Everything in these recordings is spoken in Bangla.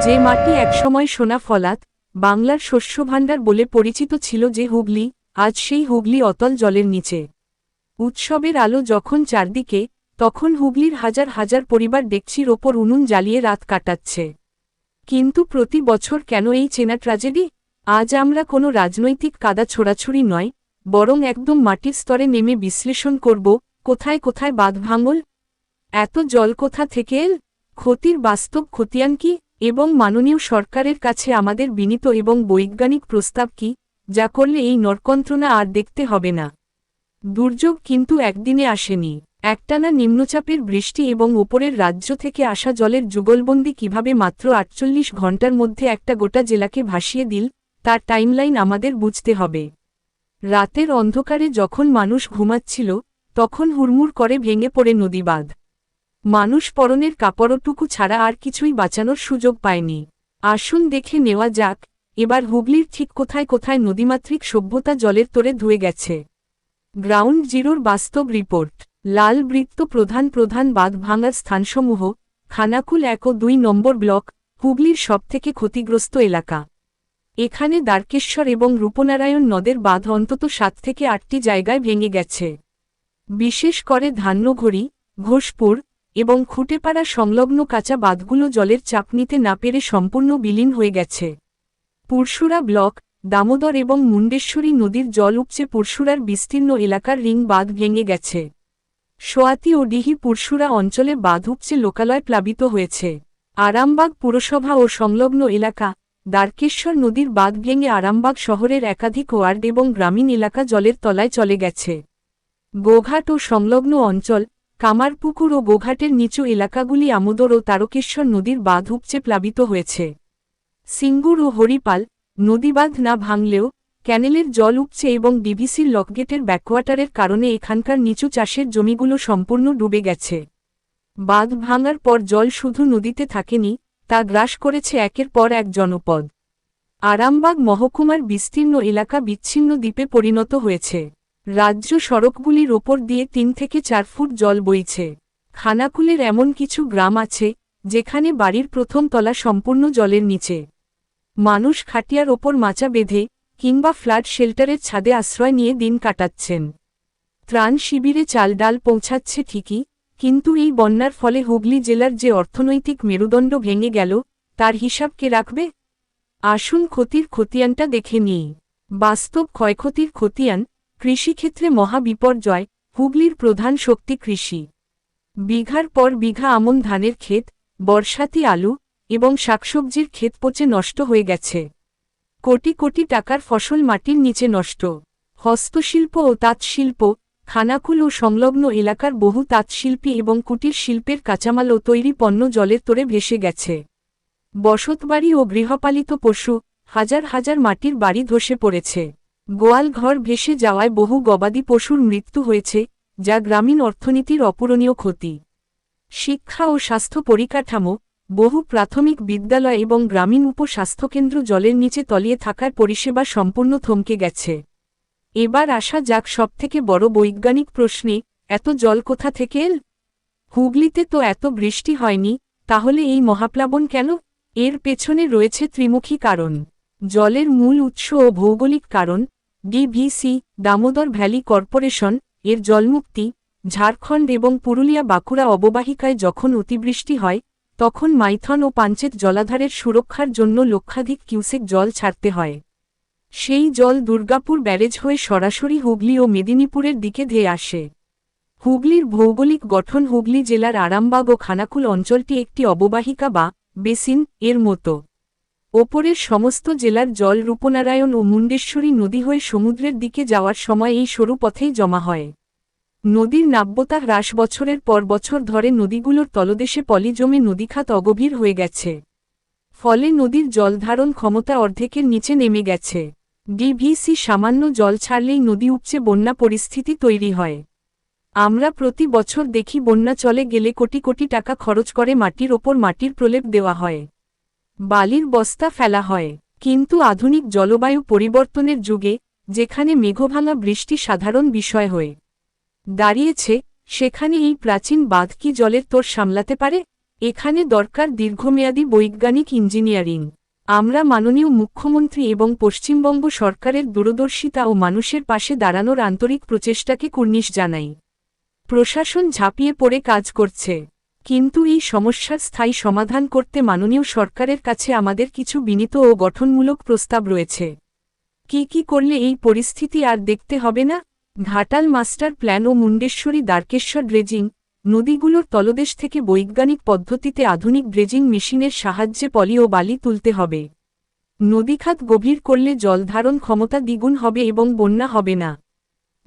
যে মাটি একসময় সোনা ফলাত, বাংলার শস্যভাণ্ডার বলে পরিচিত ছিল যে হুগলি, আজ সেই হুগলি অতল জলের নিচে। উৎসবের আলো যখন চারদিকে, তখন হুগলির হাজার হাজার পরিবার ডেকচির ওপর উনুন জ্বালিয়ে রাত কাটাচ্ছে। কিন্তু প্রতি বছর কেন এই চেনা ট্র্যাজেডি? আজ আমরা কোনো রাজনৈতিক কাদা ছোড়াছুড়ি নয়, বরং একদম মাটির স্তরে নেমে বিশ্লেষণ করব, কোথায় কোথায় বাঁধ ভাঙল, এত জল কোথা থেকে এল, ক্ষতির বাস্তব খতিয়ান কি, এবং মাননীয় সরকারের কাছে আমাদের বিনীত এবং বৈজ্ঞানিক প্রস্তাব কি, যা করলে এই নরকন্ত্রণা আর দেখতে হবে না। দুর্যোগ কিন্তু একদিনে আসেনি। একটানা নিম্নচাপের বৃষ্টি এবং ওপরের রাজ্য থেকে আসা জলের যুগলবন্দি কিভাবে মাত্র ৪৮ ঘণ্টার মধ্যে একটা গোটা জেলাকে ভাসিয়ে দিল, তার টাইমলাইন আমাদের বুঝতে হবে। রাতের অন্ধকারে যখন মানুষ ঘুমাচ্ছিল, তখন হুড়মুড় করে ভেঙে পড়ে নদীবাঁধ। মানুষ পরনের কাপড়টুকু ছাড়া আর কিছুই বাঁচানোর সুযোগ পায়নি। আসুন দেখে নেওয়া যাক, এবার হুগলির ঠিক কোথায় কোথায় নদীমাতৃক সভ্যতা জলের তোরে ধুয়ে গেছে। গ্রাউন্ড জিরোর বাস্তব রিপোর্ট। লাল বৃত্ত প্রধান প্রধান বাঁধ ভাঙার স্থানসমূহ: খানাকুল ১ ও ২ নম্বর ব্লক, হুগলির সবথেকে ক্ষতিগ্রস্ত এলাকা। এখানে দ্বারকেশ্বর এবং রূপনারায়ণ নদের বাঁধ অন্তত ৭ থেকে ৮টি জায়গায় ভেঙে গেছে। বিশেষ করে ধান্যঘড়ি, ঘোষপুর এবং খুঁটেপাড়া সংলগ্ন কাঁচা বাঁধগুলো জলের চাপ নিতে না পেরে সম্পূর্ণ বিলীন হয়ে গেছে। পুরশুরা ব্লক, দামোদর এবং মুন্ডেশ্বরী নদীর জল উপচে পুরশুরার বিস্তীর্ণ এলাকার রিং বাঁধ ভেঙে গেছে। সোয়াতি ও ডিহি পুরশুরা অঞ্চলে বাঁধ উপচে লোকালয় প্লাবিত হয়েছে। আরামবাগ পুরসভা ও সংলগ্ন এলাকা, দ্বারকেশ্বর নদীর বাঁধ ভেঙে আরামবাগ শহরের একাধিক ওয়ার্ড এবং গ্রামীণ এলাকা জলের তলায় চলে গেছে। গোঘাট ও সংলগ্ন অঞ্চল, কামারপুকুর ও গোঘাটের নিচু এলাকাগুলি আমোদর ও তারকেশ্বর নদীর বাঁধ উপচে প্লাবিত হয়েছে। সিঙ্গুর ও হরিপাল নদীবাঁধ না ভাঙলেও ক্যানেলের জল উপচে এবং ডিভিসির লকগেটের ব্যাকওয়াটারের কারণে এখানকার নিচু চাষের জমিগুলো সম্পূর্ণ ডুবে গেছে। বাঁধ ভাঙার পর জল শুধু নদীতে থাকেনি, তা গ্রাস করেছে একের পর এক জনপদ। আরামবাগ মহকুমার বিস্তীর্ণ এলাকা বিচ্ছিন্ন দ্বীপে পরিণত হয়েছে। রাজ্য সড়কগুলির ওপর দিয়ে ৩ থেকে ৪ ফুট জল বইছে। খানাকুলের এমন কিছু গ্রাম আছে, যেখানে বাড়ির প্রথম তলা সম্পূর্ণ জলের নিচে। মানুষ খাটিয়ার ওপর মাচা বেঁধে কিংবা ফ্ল্যাট শেল্টারের ছাদে আশ্রয় নিয়ে দিন কাটাচ্ছেন। ত্রাণ শিবিরে চাল ডাল পৌঁছাচ্ছে ঠিকই, কিন্তু এই বন্যার ফলে হুগলি জেলার যে অর্থনৈতিক মেরুদণ্ড ভেঙে গেল, তার হিসাব কে রাখবে? আসুন ক্ষতির খতিয়ানটা দেখে নিই। বাস্তব ক্ষয়ক্ষতির খতিয়ান: কৃষিক্ষেত্রে মহা বিপর্যয়, হুগলির প্রধান শক্তি কৃষি। বিঘার পর বিঘা আমন ধানের ক্ষেত, বর্ষাতি আলু এবং শাকসবজির ক্ষেত পচে নষ্ট হয়ে গেছে। কোটি কোটি টাকার ফসল মাটির নিচে নষ্ট। হস্তশিল্প ও তাঁতশিল্প: খানাকুল ও সংলগ্ন এলাকার বহু তাঁতশিল্পী এবং কুটির শিল্পের কাঁচামাল ও তৈরি পণ্য জলের তোরে ভেসে গেছে। বসতবাড়ি ও গৃহপালিত পশু: হাজার হাজার মাটির বাড়ি ধসে পড়েছে। গোয়াল ঘর ভেসে যাওয়ায় বহু গবাদি পশুর মৃত্যু হয়েছে, যা গ্রামীণ অর্থনীতির অপূরণীয় ক্ষতি। শিক্ষা ও স্বাস্থ্য পরিকাঠামো: বহু প্রাথমিক বিদ্যালয় এবং গ্রামীণ উপস্বাস্থ্যকেন্দ্র জলের নিচে তলিয়ে থাকার পরিষেবা সম্পূর্ণ থমকে গেছে। এবার আসা যাক সবথেকে বড় বৈজ্ঞানিক প্রশ্নে, এত জল কোথা থেকে এল? হুগলিতে তো এত বৃষ্টি হয়নি, তাহলে এই মহাপ্লাবন কেন? এর পেছনে রয়েছে ত্রিমুখী কারণ। জলের মূল উৎস ও ভৌগোলিক কারণ: ডিভিসি, দামোদর ভ্যালি কর্পোরেশন, এর জলমুক্তি। ঝাড়খণ্ড এবং পুরুলিয়া বাঁকুড়া অববাহিকায় যখন অতিবৃষ্টি হয়, তখন মাইথন ও পাঞ্চেত জলাধারের সুরক্ষার জন্য লক্ষাধিক কিউসেক জল ছাড়তে হয়। সেই জল দুর্গাপুর ব্যারেজ হয়ে সরাসরি হুগলি ও মেদিনীপুরের দিকে ধেয়ে আসে। হুগলির ভৌগোলিক গঠন: হুগলি জেলার আরামবাগ ও খানাকুল অঞ্চলটি একটি অববাহিকা বা বেসিন এর মতো। ওপরের সমস্ত জেলার জল রূপনারায়ণ ও মুন্ডেশ্বরী নদী হয়ে সমুদ্রের দিকে যাওয়ার সময় এই সরু পথেই জমা হয়। নদীর নাব্যতা হ্রাস বছরের পর বছর ধরে নদীগুলোর তলদেশে পলি জমে নদীখাত অগভীর হয়ে গেছে। ফলে নদীর জলধারণ ক্ষমতা অর্ধেকের নিচে নেমে গেছে। ডিভিসি সামান্য জল ছাড়লেই নদী উপচে বন্যা পরিস্থিতি তৈরি হয়। আমরা প্রতি বছর দেখি বন্যা চলে গেলে কোটি কোটি টাকা খরচ করে মাটির ওপর মাটির প্রলেপ দেওয়া হয়, বালির বস্তা ফেলা হয়। কিন্তু আধুনিক জলবায়ু পরিবর্তনের যুগে, যেখানে মেঘভাঙা বৃষ্টি সাধারণ বিষয় হয়ে দাঁড়িয়েছে, সেখানে এই প্রাচীন বাঁধ কি জলের তোর সামলাতে পারে? এখানে দরকার দীর্ঘমেয়াদী বৈজ্ঞানিক ইঞ্জিনিয়ারিং। আমরা মাননীয় মুখ্যমন্ত্রী এবং পশ্চিমবঙ্গ সরকারের দূরদর্শিতা ও মানুষের পাশে দাঁড়ানোর আন্তরিক প্রচেষ্টাকে কুর্নিশ জানাই। প্রশাসন ঝাঁপিয়ে পড়ে কাজ করছে, কিন্তু এই সমস্যার স্থায়ী সমাধান করতে মাননীয় সরকারের কাছে আমাদের কিছু বিনীত ও গঠনমূলক প্রস্তাব রয়েছে। কি করলে এই পরিস্থিতি আর দেখতে হবে না? ঘাটাল মাস্টার প্ল্যান ও মুন্ডেশ্বরী দ্বারকেশ্বর ড্রেজিং, নদীগুলোর তলদেশ থেকে বৈজ্ঞানিক পদ্ধতিতে আধুনিক ড্রেজিং মেশিনের সাহায্যে পলি ও বালি তুলতে হবে। নদীখাত গভীর করলে জলধারণ ক্ষমতা দ্বিগুণ হবে এবং বন্যা হবে না।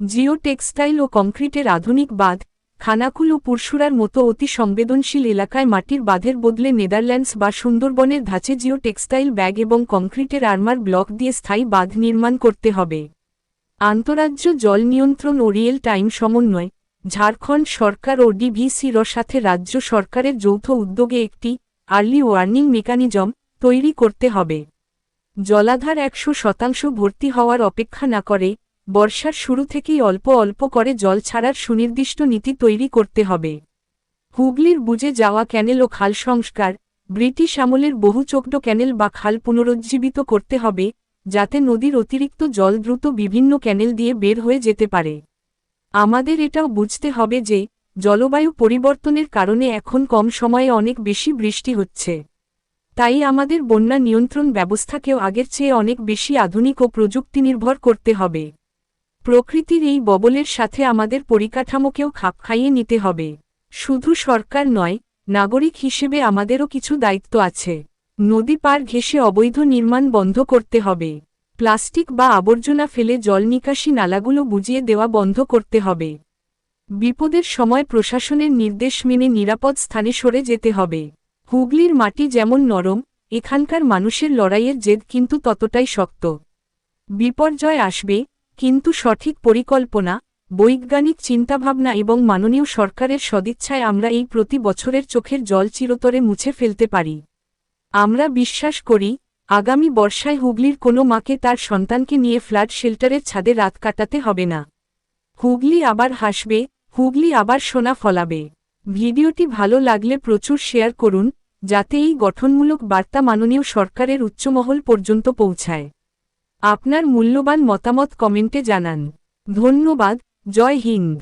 জিও টেক্সটাইল ও কংক্রিটের আধুনিক বাঁধ, খানাকুল ও পুরসুরার মতো অতি সংবেদনশীল এলাকায় মাটির বাঁধের বদলে নেদারল্যান্ডস বা সুন্দরবনের ধাঁচে জিও টেক্সটাইল ব্যাগ এবং কংক্রিটের আর্মার ব্লক দিয়ে স্থায়ী বাঁধ নির্মাণ করতে হবে। আন্তঃরাজ্য জল নিয়ন্ত্রণ ও রিয়েল টাইম সমন্বয়, ঝাড়খণ্ড সরকার ও ডিভিসির সাথে রাজ্য সরকারের যৌথ উদ্যোগে একটি আর্লি ওয়ার্নিং মেকানিজম তৈরি করতে হবে। জলাধার 100% ভর্তি হওয়ার অপেক্ষা না করে বর্ষার শুরু থেকেই অল্প অল্প করে জল ছাড়ার সুনির্দিষ্ট নীতি তৈরি করতে হবে। হুগলির বুজে যাওয়া ক্যানেল ও খাল সংস্কার, ব্রিটিশ আমলের বহুচোখড ক্যানেল বা খাল পুনরুজ্জীবিত করতে হবে, যাতে নদীর অতিরিক্ত জল দ্রুত বিভিন্ন ক্যানেল দিয়ে বের হয়ে যেতে পারে। আমাদের এটাও বুঝতে হবে যে জলবায়ু পরিবর্তনের কারণে এখন কম সময়ে অনেক বেশি বৃষ্টি হচ্ছে। তাই আমাদের বন্যা নিয়ন্ত্রণ ব্যবস্থাকেও আগের চেয়ে অনেক বেশি আধুনিক ও প্রযুক্তিনির্ভর করতে হবে। প্রকৃতির এই ববলের সাথে আমাদের পরিকাঠামোকেও খাপ খাইয়ে নিতে হবে। শুধু সরকার নয়, নাগরিক হিসেবে আমাদেরও কিছু দায়িত্ব আছে। নদী পার ঘেঁষে অবৈধ নির্মাণ বন্ধ করতে হবে। প্লাস্টিক বা আবর্জনা ফেলে জল নিকাশি নালাগুলো বুজিয়ে দেওয়া বন্ধ করতে হবে। বিপদের সময় প্রশাসনের নির্দেশ মেনে নিরাপদ স্থানে সরে যেতে হবে। হুগলির মাটি যেমন নরম, এখানকার মানুষের লড়াইয়ের জেদ কিন্তু ততটাই শক্ত। বিপর্যয় আসবে, কিন্তু সঠিক পরিকল্পনা, বৈজ্ঞানিক চিন্তাভাবনা এবং মাননীয় সরকারের সদিচ্ছায় আমরা এই প্রতি বছরের চোখের জল চিরতরে মুছে ফেলতে পারি। আমরা বিশ্বাস করি, আগামী বর্ষায় হুগলির কোনো মাকে তার সন্তানকে নিয়ে ফ্লাড শেল্টারের ছাদে রাত কাটাতে হবে না। হুগলি আবার হাসবে, হুগলি আবার সোনা ফলাবে। ভিডিওটি ভালো লাগলে প্রচুর শেয়ার করুন, যাতে এই গঠনমূলক বার্তা মাননীয় সরকারের উচ্চমহল পর্যন্ত পৌঁছায়। আপনার মূল্যবান মতামত কমেন্টে জানান। ধন্যবাদ। জয় হিন্দ।